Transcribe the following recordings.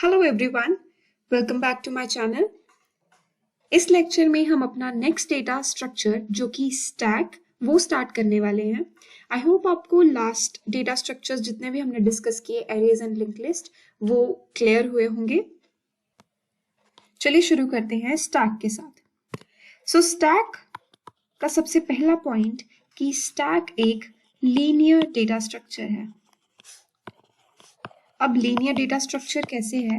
Hello everyone, welcome back to my channel. इस lecture में हम अपना नेक्स्ट डेटा स्ट्रक्चर जो कि स्टैक वो स्टार्ट करने वाले हैं। आई होप आपको लास्ट डेटा स्ट्रक्चर्स जितने भी हमने डिस्कस किए एरेज एंड लिंक लिस्ट वो क्लियर हुए होंगे। चलिए शुरू करते हैं स्टैक के साथ। स्टैक का सबसे पहला पॉइंट कि स्टैक एक लीनियर डेटा स्ट्रक्चर है। अब लीनियर डेटा स्ट्रक्चर कैसे है?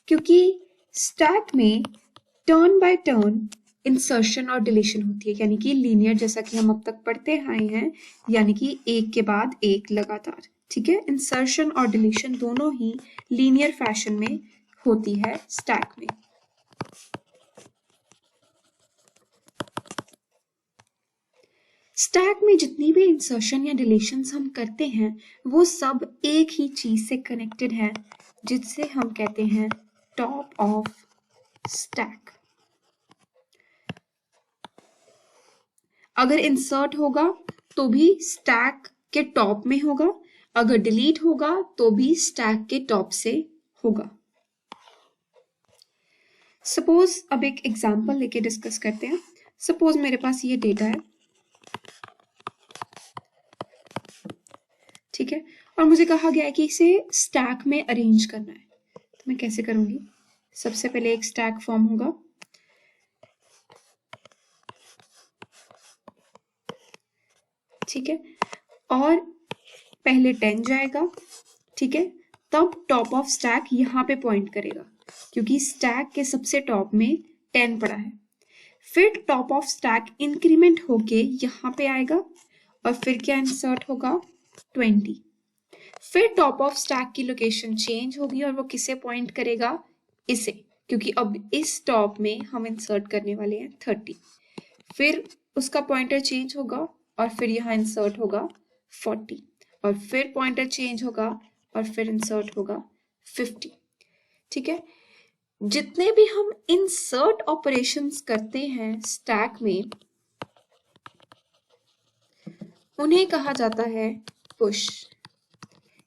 क्योंकि स्टैक में टर्न बाय टर्न इंसर्शन और डिलीशन होती है, यानी कि लीनियर जैसा कि हम अब तक पढ़ते आए हैं, यानी कि एक के बाद एक लगातार। ठीक है, इंसर्शन और डिलीशन दोनों ही लीनियर फैशन में होती है स्टैक में। स्टैक में जितनी भी इंसर्शन या डिलीशंस हम करते हैं वो सब एक ही चीज से कनेक्टेड है, जिससे हम कहते हैं टॉप ऑफ स्टैक। अगर इंसर्ट होगा तो भी स्टैक के टॉप में होगा, अगर डिलीट होगा तो भी स्टैक के टॉप से होगा। सपोज अब एक एग्जांपल लेके डिस्कस करते हैं। सपोज मेरे पास ये डेटा है, ठीक है, और मुझे कहा गया है कि इसे स्टैक में अरेंज करना है। तो मैं कैसे करूंगी? सबसे पहले एक स्टैक फॉर्म होगा, ठीक है, और पहले 10 जाएगा, ठीक है, तब टॉप ऑफ स्टैक यहाँ पे पॉइंट करेगा क्योंकि स्टैक के सबसे टॉप में 10 पड़ा है। फिर टॉप ऑफ स्टैक इंक्रीमेंट होके यहाँ पे आएगा और फिर क्या इंसर्ट होगा? 20। फिर टॉप ऑफ स्टैक की लोकेशन चेंज होगी और वो किसे पॉइंट करेगा? इसे, क्योंकि अब इस टॉप में हम इंसर्ट करने वाले हैं 30। फिर उसका पॉइंटर चेंज होगा और फिर यहाँ इंसर्ट होगा 40 और फिर पॉइंटर चेंज होगा और फिर इंसर्ट होगा 50। ठीक है, जितने भी हम इंसर्ट ऑपरेशंस करते हैं स्टैक में उन्हें कहा जाता है पुश,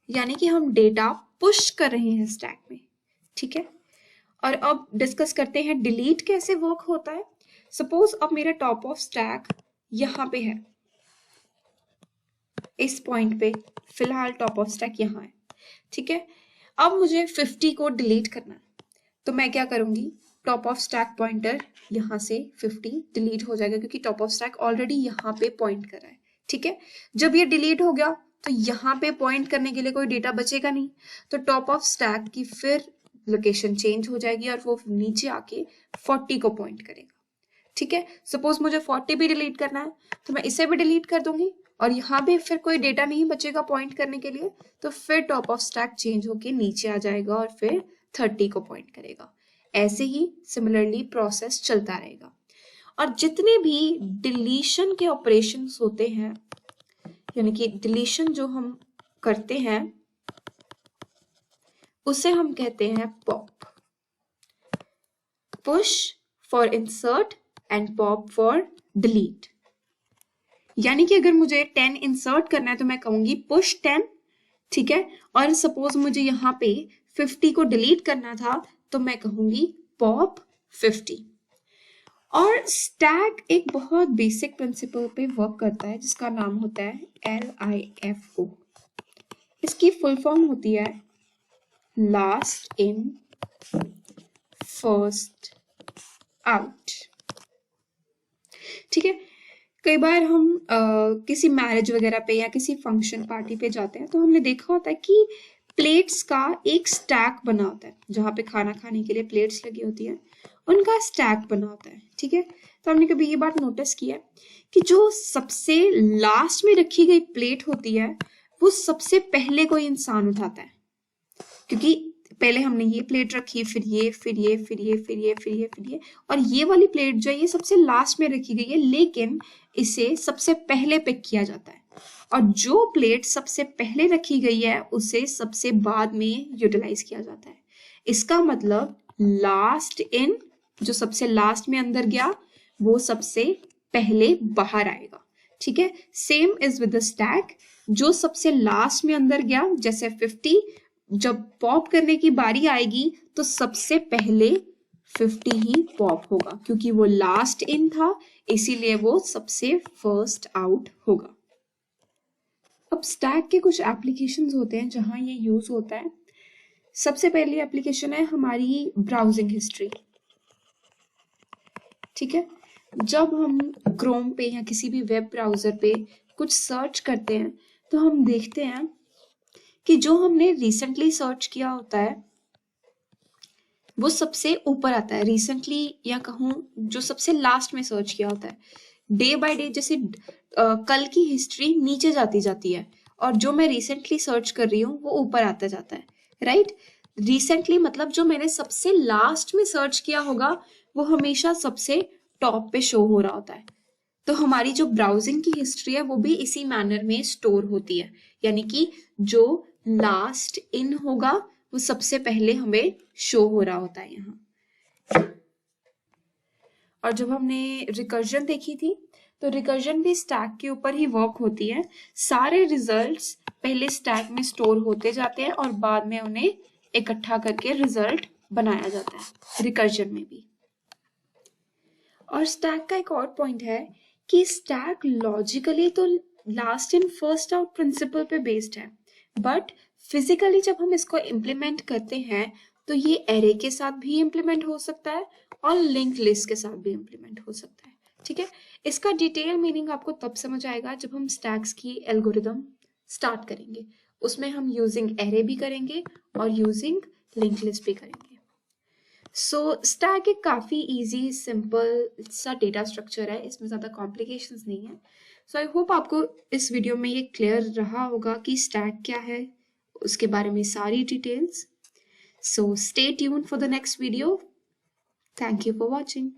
यानी कि हम डेटा पुश कर रहे हैं स्टैक में। ठीक है, और अब डिस्कस करते हैं डिलीट कैसे वर्क होता है। सपोज अब मेरा टॉप ऑफ स्टैक यहाँ पे है, इस पॉइंट पे फिलहाल टॉप ऑफ स्टैक यहाँ है, ठीक है। अब मुझे 50 को डिलीट करना है, तो मैं क्या करूंगी? टॉप ऑफ स्टैक पॉइंटर यहाँ से 50 डिलीट हो जाएगा क्योंकि टॉप ऑफ स्टैक ऑलरेडी यहाँ पे पॉइंट कर रहा है। ठीक है, जब ये डिलीट हो गया तो यहाँ पे पॉइंट करने के लिए कोई डेटा बचेगा नहीं, तो टॉप ऑफ स्टैक की फिर लोकेशन चेंज हो जाएगी और वो नीचे आके 40 को पॉइंट करेगा। ठीक है, सपोज मुझे 40 भी डिलीट करना है तो मैं इसे भी डिलीट कर दूंगी और यहाँ पे फिर कोई डेटा नहीं बचेगा पॉइंट करने के लिए, तो फिर टॉप ऑफ स्टैक चेंज होके नीचे आ जाएगा और फिर 30 को पॉइंट करेगा। ऐसे ही सिमिलरली प्रोसेस चलता रहेगा। और जितने भी डिलीशन के ऑपरेशंस होते हैं, यानी कि डिलीशन जो हम करते हैं उसे हम कहते हैं pop. Push for insert and pop for delete. यानी कि अगर मुझे 10 इंसर्ट करना है तो मैं कहूंगी पुश 10, ठीक है, और सपोज मुझे यहाँ पे 50 को डिलीट करना था तो मैं कहूंगी पॉप 50। और स्टैक एक बहुत बेसिक प्रिंसिपल पे वर्क करता है जिसका नाम होता है LIFO। इसकी फुल फॉर्म होती है लास्ट इन फर्स्ट आउट। ठीक है, कई बार हम किसी मैरिज वगैरह पे या किसी फंक्शन पार्टी पे जाते हैं तो हमने देखा होता है कि प्लेट्स का एक स्टैक बना होता है, जहाँ पे खाना खाने के लिए प्लेट्स लगी होती है उनका स्टैक बना होता है। ठीक है, तो हमने कभी ये बात नोटिस की है कि जो सबसे लास्ट में रखी गई प्लेट होती है वो सबसे पहले कोई इंसान उठाता है, क्योंकि पहले हमने ये प्लेट रखी, फिर ये, फिर ये, फिर ये, फिर ये, फिर ये, फिर ये, और ये वाली प्लेट जो है ये सबसे लास्ट में रखी गई है, लेकिन इसे सबसे पहले पिक किया जाता है। और जो प्लेट सबसे पहले रखी गई है उसे सबसे बाद में यूटिलाइज किया जाता है। इसका मतलब लास्ट इन, जो सबसे लास्ट में अंदर गया वो सबसे पहले बाहर आएगा। ठीक है, same is with the stack, जो सबसे लास्ट में अंदर गया, जैसे 50 जब पॉप करने की बारी आएगी तो सबसे पहले 50 ही पॉप होगा, क्योंकि वो लास्ट इन था इसीलिए वो सबसे फर्स्ट आउट होगा। अब स्टैक के कुछ एप्लीकेशंस होते हैं जहां ये यूज होता है। सबसे पहली एप्लीकेशन है हमारी ब्राउजिंग हिस्ट्री। ठीक है, जब हम क्रोम पे या किसी भी वेब ब्राउजर पे कुछ सर्च करते हैं तो हम देखते हैं कि जो हमने रिसेंटली सर्च किया होता है वो सबसे ऊपर आता है। रिसेंटली या कहूँ जो सबसे लास्ट में सर्च किया होता है। डे बाय डे जैसे कल की हिस्ट्री नीचे जाती जाती है और जो मैं रिसेंटली सर्च कर रही हूँ वो ऊपर आता जाता है, राइट। रिसेंटली मतलब जो मैंने सबसे लास्ट में सर्च किया होगा वो हमेशा सबसे टॉप पे शो हो रहा होता है। तो हमारी जो ब्राउजिंग की हिस्ट्री है वो भी इसी मैनर में स्टोर होती है, यानी कि जो लास्ट इन होगा वो सबसे पहले हमें शो हो रहा होता है यहाँ। और जब हमने रिकर्जन देखी थी तो रिकर्जन भी स्टैक के ऊपर ही वर्क होती है। सारे रिजल्ट्स पहले स्टैक में स्टोर होते जाते हैं और बाद में उन्हें इकट्ठा करके रिजल्ट बनाया जाता है रिकर्जन में भी। और स्टैक का एक और पॉइंट है कि स्टैक लॉजिकली तो last in first out principle पे बेस्ड है, बट फिजिकली जब हम इसको इम्प्लीमेंट करते हैं तो ये एरे के साथ भी इम्प्लीमेंट हो सकता है और लिंक लिस्ट के साथ भी इम्प्लीमेंट हो सकता है। ठीक है, इसका डिटेल मीनिंग आपको तब समझ आएगा जब हम स्टैक्स की एल्गोरिदम स्टार्ट करेंगे। उसमें हम यूजिंग एरे भी करेंगे और यूजिंग लिंक लिस्ट भी करेंगे। सो स्टैक एक काफ़ी इजी सिंपल सा डेटा स्ट्रक्चर है, इसमें ज़्यादा कॉम्प्लिकेशंस नहीं है। सो आई होप आपको इस वीडियो में ये क्लियर रहा होगा कि स्टैक क्या है, उसके बारे में सारी details. So stay tuned for the next video. Thank you for watching.